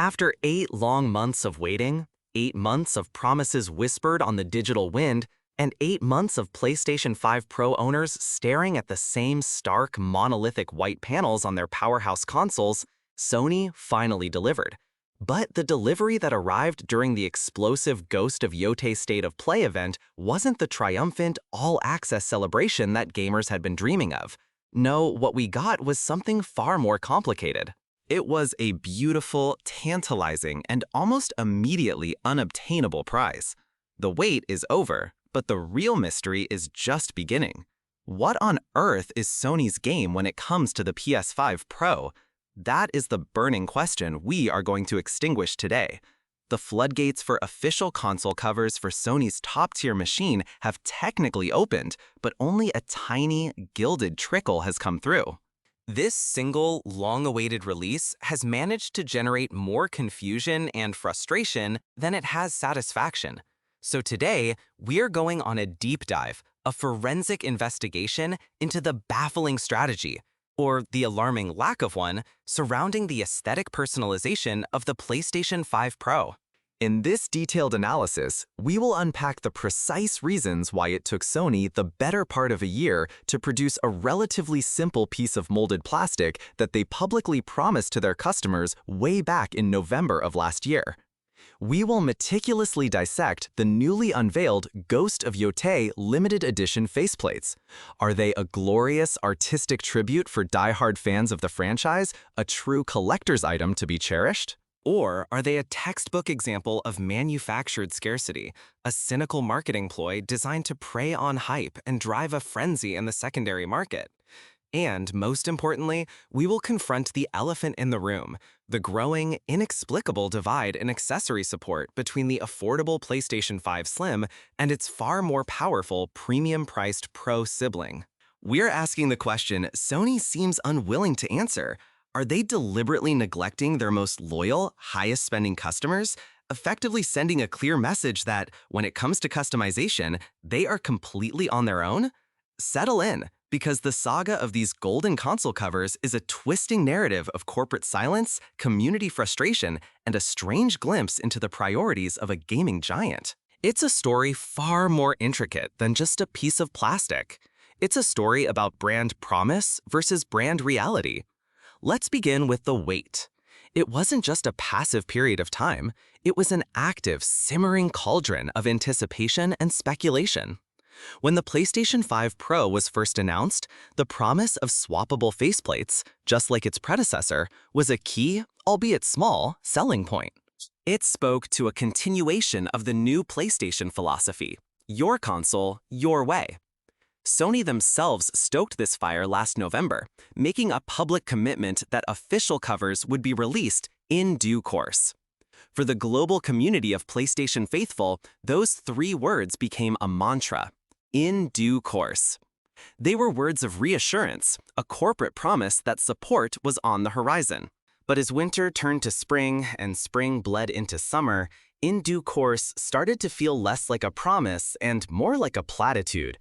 After 8 long months of waiting, 8 months of promises whispered on the digital wind, and 8 months of PlayStation 5 Pro owners staring at the same stark, monolithic white panels on their powerhouse consoles, Sony finally delivered. But the delivery that arrived during the explosive Ghost of Yotei State of Play event wasn't the triumphant, all-access celebration that gamers had been dreaming of. No, what we got was something far more complicated. It was a beautiful, tantalizing, and almost immediately unobtainable prize. The wait is over, but the real mystery is just beginning. What on earth is Sony's game when it comes to the PS5 Pro? That is the burning question we are going to extinguish today. The floodgates for official console covers for Sony's top-tier machine have technically opened, but only a tiny, gilded trickle has come through. This single, long-awaited release has managed to generate more confusion and frustration than it has satisfaction. So today, we're going on a deep dive, a forensic investigation into the baffling strategy, or the alarming lack of one, surrounding the aesthetic personalization of the PlayStation 5 Pro. In this detailed analysis, we will unpack the precise reasons why it took Sony the better part of a year to produce a relatively simple piece of molded plastic that they publicly promised to their customers way back in November of last year. We will meticulously dissect the newly unveiled Ghost of Yotei limited edition faceplates. Are they a glorious artistic tribute for die-hard fans of the franchise, a true collector's item to be cherished? Or are they a textbook example of manufactured scarcity, a cynical marketing ploy designed to prey on hype and drive a frenzy in the secondary market? And, most importantly, we will confront the elephant in the room, the growing, inexplicable divide in accessory support between the affordable PlayStation 5 Slim and its far more powerful, premium-priced Pro sibling. We're asking the question Sony seems unwilling to answer. Are they deliberately neglecting their most loyal, highest-spending customers, effectively sending a clear message that, when it comes to customization, they are completely on their own? Settle in, because the saga of these golden console covers is a twisting narrative of corporate silence, community frustration, and a strange glimpse into the priorities of a gaming giant. It's a story far more intricate than just a piece of plastic. It's a story about brand promise versus brand reality. Let's begin with the wait. It wasn't just a passive period of time, it was an active, simmering cauldron of anticipation and speculation. When the PlayStation 5 Pro was first announced, the promise of swappable faceplates, just like its predecessor, was a key, albeit small, selling point. It spoke to a continuation of the new PlayStation philosophy: your console, your way. Sony themselves stoked this fire last November, making a public commitment that official covers would be released in due course. For the global community of PlayStation faithful, those 3 words became a mantra: in due course. They were words of reassurance, a corporate promise that support was on the horizon. But as winter turned to spring and spring bled into summer, in due course started to feel less like a promise and more like a platitude.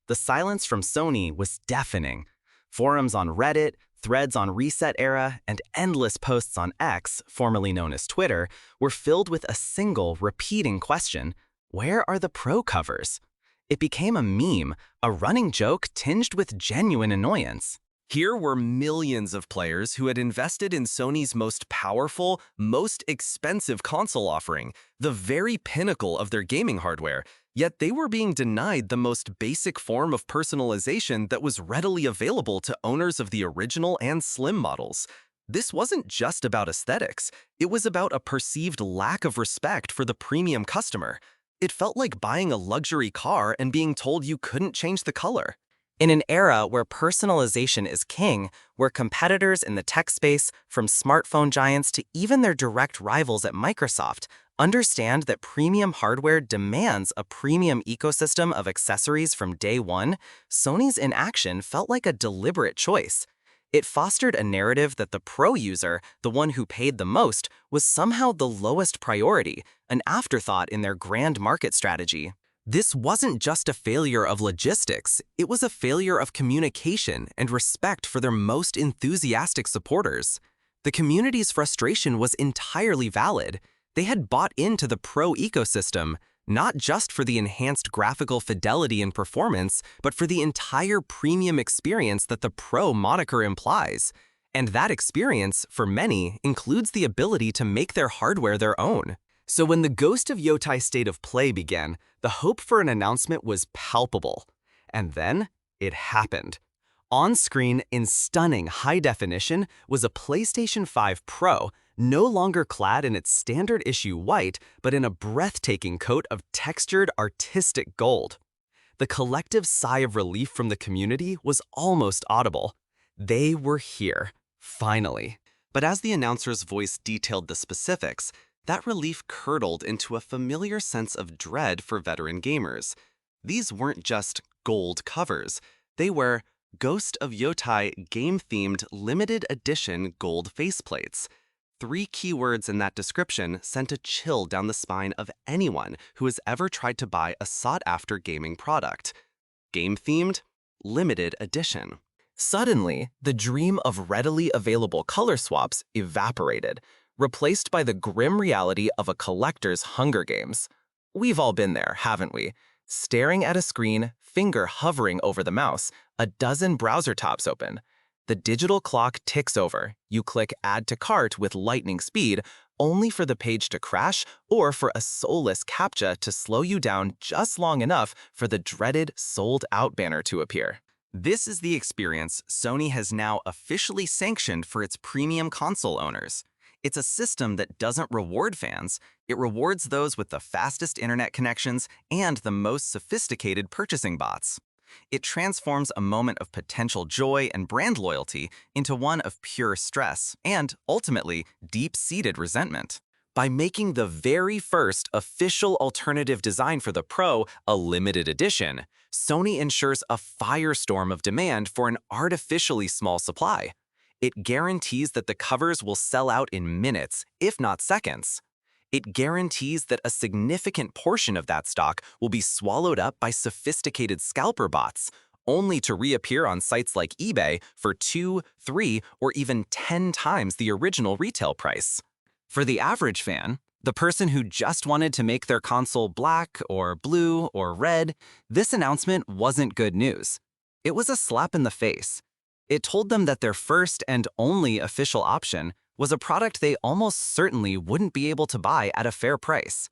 The silence from Sony was deafening. Forums on Reddit, threads on Reset Era, and endless posts on X, formerly known as Twitter, were filled with a single, repeating question: where are the Pro covers? It became a meme, a running joke tinged with genuine annoyance. Here were millions of players who had invested in Sony's most powerful, most expensive console offering, the very pinnacle of their gaming hardware, yet they were being denied the most basic form of personalization that was readily available to owners of the original and Slim models. This wasn't just about aesthetics, it was about a perceived lack of respect for the premium customer. It felt like buying a luxury car and being told you couldn't change the color. In an era where personalization is king, where competitors in the tech space, from smartphone giants to even their direct rivals at Microsoft, understand that premium hardware demands a premium ecosystem of accessories from day one, Sony's inaction felt like a deliberate choice. It fostered a narrative that the Pro user, the one who paid the most, was somehow the lowest priority, an afterthought in their grand market strategy. This wasn't just a failure of logistics, it was a failure of communication and respect for their most enthusiastic supporters. The community's frustration was entirely valid. They had bought into the Pro ecosystem, not just for the enhanced graphical fidelity and performance, but for the entire premium experience that the Pro moniker implies. And that experience, for many, includes the ability to make their hardware their own. So when the Ghost of Yotei State of Play began, the hope for an announcement was palpable. And then, it happened. On screen, in stunning high definition, was a PlayStation 5 Pro, no longer clad in its standard issue white, but in a breathtaking coat of textured, artistic gold. The collective sigh of relief from the community was almost audible. They were here, finally. But as the announcer's voice detailed the specifics, that relief curdled into a familiar sense of dread for veteran gamers. These weren't just gold covers. They were Ghost of Yotei game-themed limited edition gold faceplates. 3 keywords in that description sent a chill down the spine of anyone who has ever tried to buy a sought-after gaming product. Game-themed, limited edition. Suddenly, the dream of readily available color swaps evaporated, replaced by the grim reality of a collector's Hunger Games. We've all been there, haven't we? Staring at a screen, finger hovering over the mouse, a dozen browser tabs open. The digital clock ticks over. You click Add to Cart with lightning speed, only for the page to crash or for a soulless CAPTCHA to slow you down just long enough for the dreaded Sold Out banner to appear. This is the experience Sony has now officially sanctioned for its premium console owners. It's a system that doesn't reward fans, it rewards those with the fastest internet connections and the most sophisticated purchasing bots. It transforms a moment of potential joy and brand loyalty into one of pure stress and, ultimately, deep-seated resentment. By making the very first official alternative design for the Pro a limited edition, Sony ensures a firestorm of demand for an artificially small supply. It guarantees that the covers will sell out in minutes, if not seconds. It guarantees that a significant portion of that stock will be swallowed up by sophisticated scalper bots, only to reappear on sites like eBay for 2, 3, or even 10 times the original retail price. For the average fan, the person who just wanted to make their console black or blue or red, this announcement wasn't good news. It was a slap in the face. It told them that their first and only official option was a product they almost certainly wouldn't be able to buy at a fair price.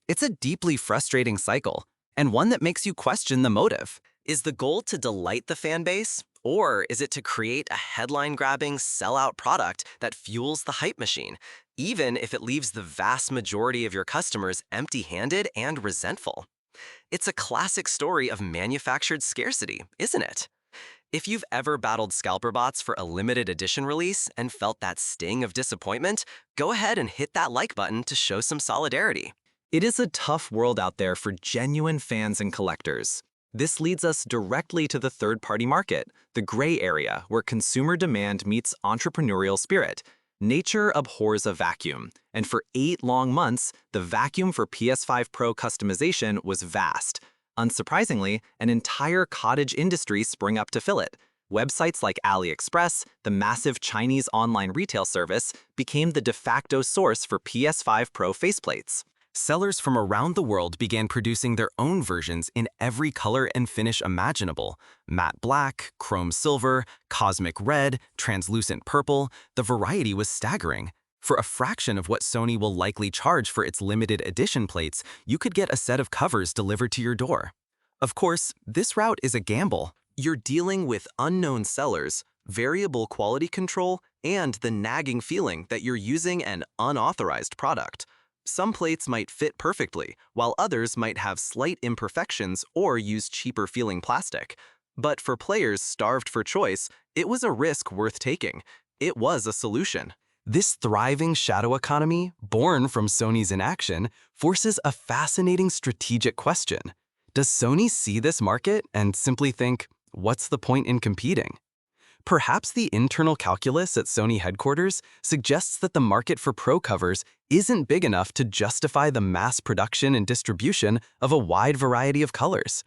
It's a deeply frustrating cycle, and one that makes you question the motive. Is the goal to delight the fan base, or is it to create a headline-grabbing, sell-out product that fuels the hype machine, even if it leaves the vast majority of your customers empty-handed and resentful? It's a classic story of manufactured scarcity, isn't it? If you've ever battled scalper bots for a limited edition release and felt that sting of disappointment, go ahead and hit that like button to show some solidarity. It is a tough world out there for genuine fans and collectors. This leads us directly to the third-party market, the gray area where consumer demand meets entrepreneurial spirit. Nature abhors a vacuum, and for 8 long months, the vacuum for PS5 Pro customization was vast. Unsurprisingly, an entire cottage industry sprang up to fill it. Websites like AliExpress, the massive Chinese online retail service, became the de facto source for PS5 Pro faceplates. Sellers from around the world began producing their own versions in every color and finish imaginable. Matte black, chrome silver, cosmic red, translucent purple, the variety was staggering. For a fraction of what Sony will likely charge for its limited edition plates, you could get a set of covers delivered to your door. Of course, this route is a gamble. You're dealing with unknown sellers, variable quality control, and the nagging feeling that you're using an unauthorized product. Some plates might fit perfectly, while others might have slight imperfections or use cheaper-feeling plastic. But for players starved for choice, it was a risk worth taking. It was a solution. This thriving shadow economy, born from Sony's inaction, forces a fascinating strategic question. Does Sony see this market and simply think, what's the point in competing? Perhaps the internal calculus at Sony headquarters suggests that the market for Pro covers isn't big enough to justify the mass production and distribution of a wide variety of colors.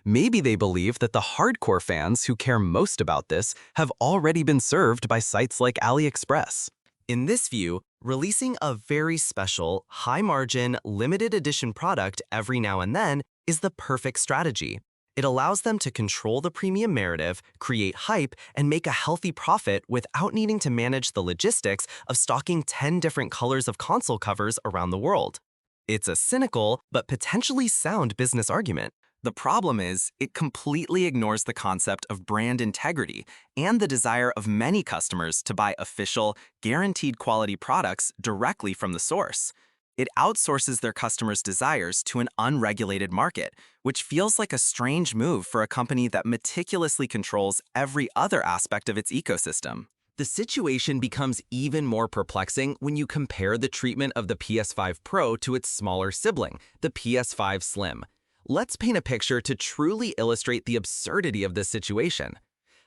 Maybe they believe that the hardcore fans who care most about this have already been served by sites like AliExpress. In this view, releasing a very special, high-margin, limited edition product every now and then is the perfect strategy. It allows them to control the premium narrative, create hype, and make a healthy profit without needing to manage the logistics of stocking 10 different colors of console covers around the world. It's a cynical but potentially sound business argument. The problem is, it completely ignores the concept of brand integrity and the desire of many customers to buy official, guaranteed quality products directly from the source. It outsources their customers' desires to an unregulated market, which feels like a strange move for a company that meticulously controls every other aspect of its ecosystem. The situation becomes even more perplexing when you compare the treatment of the PS5 Pro to its smaller sibling, the PS5 Slim. Let's paint a picture to truly illustrate the absurdity of this situation.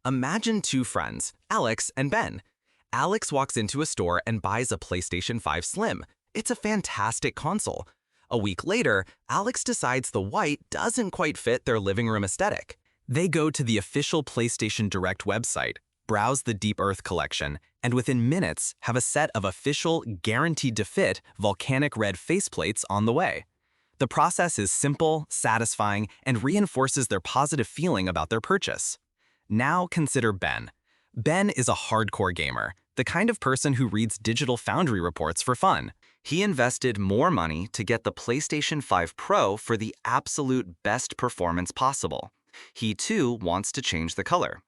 Imagine two friends, Alex and Ben. Alex walks into a store and buys a PlayStation 5 Slim. It's a fantastic console. A week later, Alex decides the white doesn't quite fit their living room aesthetic. They go to the official PlayStation Direct website, browse the Deep Earth collection, and within minutes have a set of official, guaranteed-to-fit volcanic red faceplates on the way. The process is simple, satisfying, and reinforces their positive feeling about their purchase. Now consider Ben. Ben is a hardcore gamer, the kind of person who reads Digital Foundry reports for fun. He invested more money to get the PlayStation 5 Pro for the absolute best performance possible. He too wants to change the color.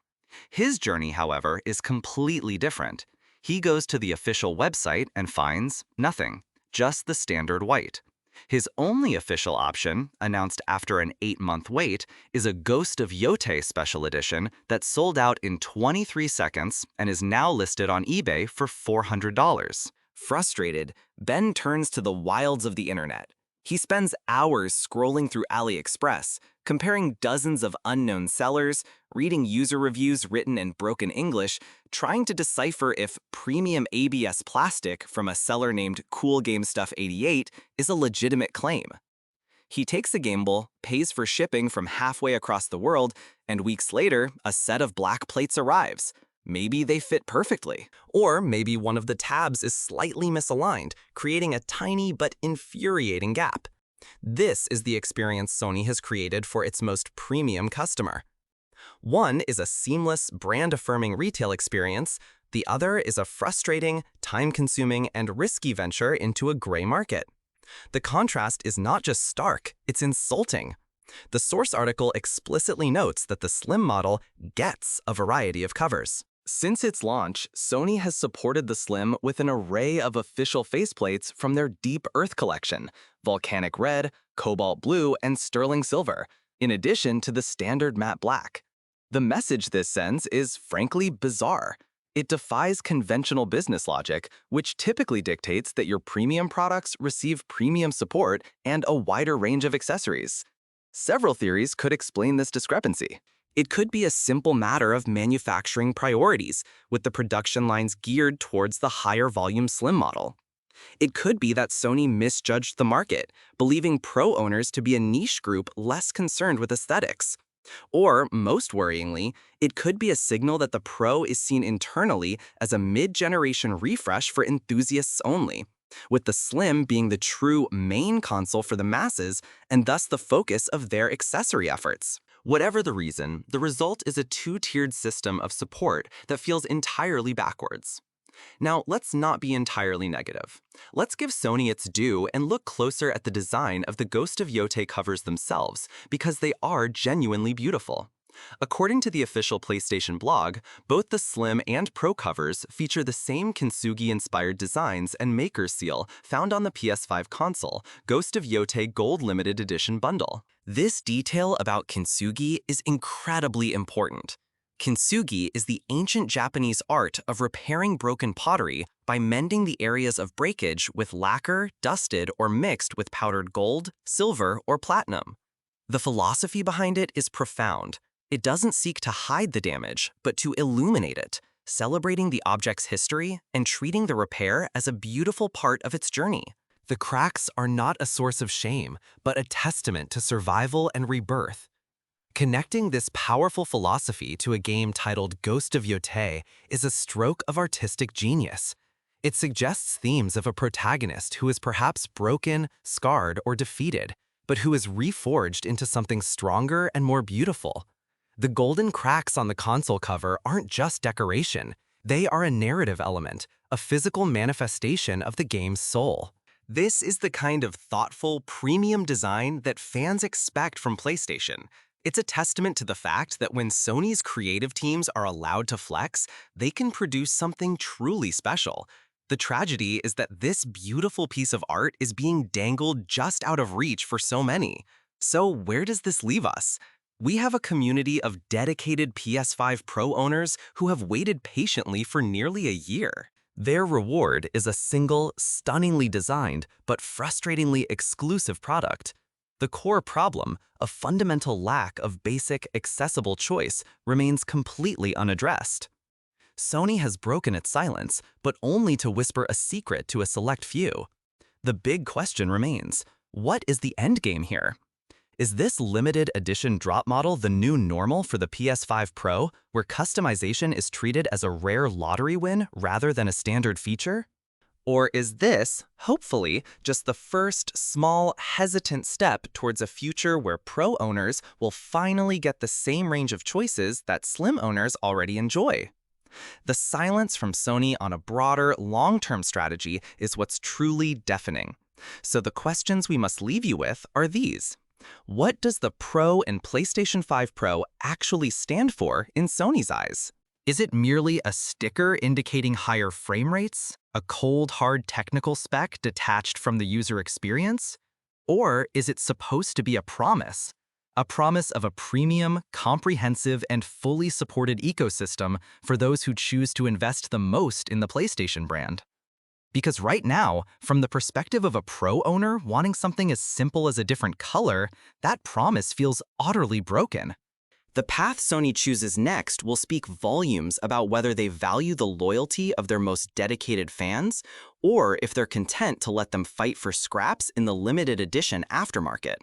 His journey, however, is completely different. He goes to the official website and finds nothing, just the standard white. His only official option, announced after an 8-month wait, is a Ghost of Yotei special edition that sold out in 23 seconds and is now listed on eBay for $400. Frustrated, Ben turns to the wilds of the internet. He spends hours scrolling through AliExpress, comparing dozens of unknown sellers, reading user reviews written in broken English, trying to decipher if premium ABS plastic from a seller named CoolGameStuff88 is a legitimate claim. He takes a gamble, pays for shipping from halfway across the world, and weeks later, a set of black plates arrives. Maybe they fit perfectly. Or maybe one of the tabs is slightly misaligned, creating a tiny but infuriating gap. This is the experience Sony has created for its most premium customer. One is a seamless, brand-affirming retail experience. The other is a frustrating, time-consuming, and risky venture into a gray market. The contrast is not just stark, it's insulting. The source article explicitly notes that the Slim model gets a variety of covers. Since its launch, Sony has supported the Slim with an array of official faceplates from their Deep Earth collection, volcanic red, cobalt blue, and sterling silver, in addition to the standard matte black. The message this sends is frankly bizarre. It defies conventional business logic, which typically dictates that your premium products receive premium support and a wider range of accessories. Several theories could explain this discrepancy. It could be a simple matter of manufacturing priorities, with the production lines geared towards the higher volume Slim model. It could be that Sony misjudged the market, believing Pro owners to be a niche group less concerned with aesthetics. Or, most worryingly, it could be a signal that the Pro is seen internally as a mid-generation refresh for enthusiasts only, with the Slim being the true main console for the masses and thus the focus of their accessory efforts. Whatever the reason, the result is a two-tiered system of support that feels entirely backwards. Now, let's not be entirely negative. Let's give Sony its due and look closer at the design of the Ghost of Yotei covers themselves, because they are genuinely beautiful. According to the official PlayStation blog, both the Slim and Pro covers feature the same Kintsugi-inspired designs and maker's seal found on the PS5 console, Ghost of Yotei Gold Limited Edition bundle. This detail about Kintsugi is incredibly important. Kintsugi is the ancient Japanese art of repairing broken pottery by mending the areas of breakage with lacquer, dusted, or mixed with powdered gold, silver, or platinum. The philosophy behind it is profound. It doesn't seek to hide the damage, but to illuminate it, celebrating the object's history and treating the repair as a beautiful part of its journey. The cracks are not a source of shame, but a testament to survival and rebirth. Connecting this powerful philosophy to a game titled Ghost of Yotei is a stroke of artistic genius. It suggests themes of a protagonist who is perhaps broken, scarred, or defeated, but who is reforged into something stronger and more beautiful. The golden cracks on the console cover aren't just decoration. They are a narrative element, a physical manifestation of the game's soul. This is the kind of thoughtful, premium design that fans expect from PlayStation. It's a testament to the fact that when Sony's creative teams are allowed to flex, they can produce something truly special. The tragedy is that this beautiful piece of art is being dangled just out of reach for so many. So where does this leave us? We have a community of dedicated PS5 Pro owners who have waited patiently for nearly a year. Their reward is a single, stunningly designed, but frustratingly exclusive product. The core problem, a fundamental lack of basic, accessible choice, remains completely unaddressed. Sony has broken its silence, but only to whisper a secret to a select few. The big question remains, what is the endgame here? Is this limited edition drop model the new normal for the PS5 Pro, where customization is treated as a rare lottery win rather than a standard feature? Or is this, hopefully, just the first, small, hesitant step towards a future where Pro owners will finally get the same range of choices that Slim owners already enjoy? The silence from Sony on a broader, long-term strategy is what's truly deafening. So the questions we must leave you with are these. What does the Pro and PlayStation 5 Pro actually stand for in Sony's eyes? Is it merely a sticker indicating higher frame rates? A cold, hard technical spec detached from the user experience? Or is it supposed to be a promise? A promise of a premium, comprehensive, and fully supported ecosystem for those who choose to invest the most in the PlayStation brand. Because right now, from the perspective of a Pro owner wanting something as simple as a different color, that promise feels utterly broken. The path Sony chooses next will speak volumes about whether they value the loyalty of their most dedicated fans, or if they're content to let them fight for scraps in the limited edition aftermarket.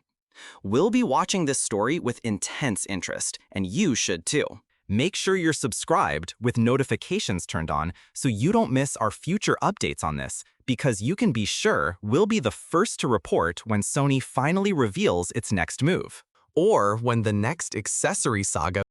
We'll be watching this story with intense interest, and you should too. Make sure you're subscribed with notifications turned on so you don't miss our future updates on this, because you can be sure we'll be the first to report when Sony finally reveals its next move, or when the next accessory saga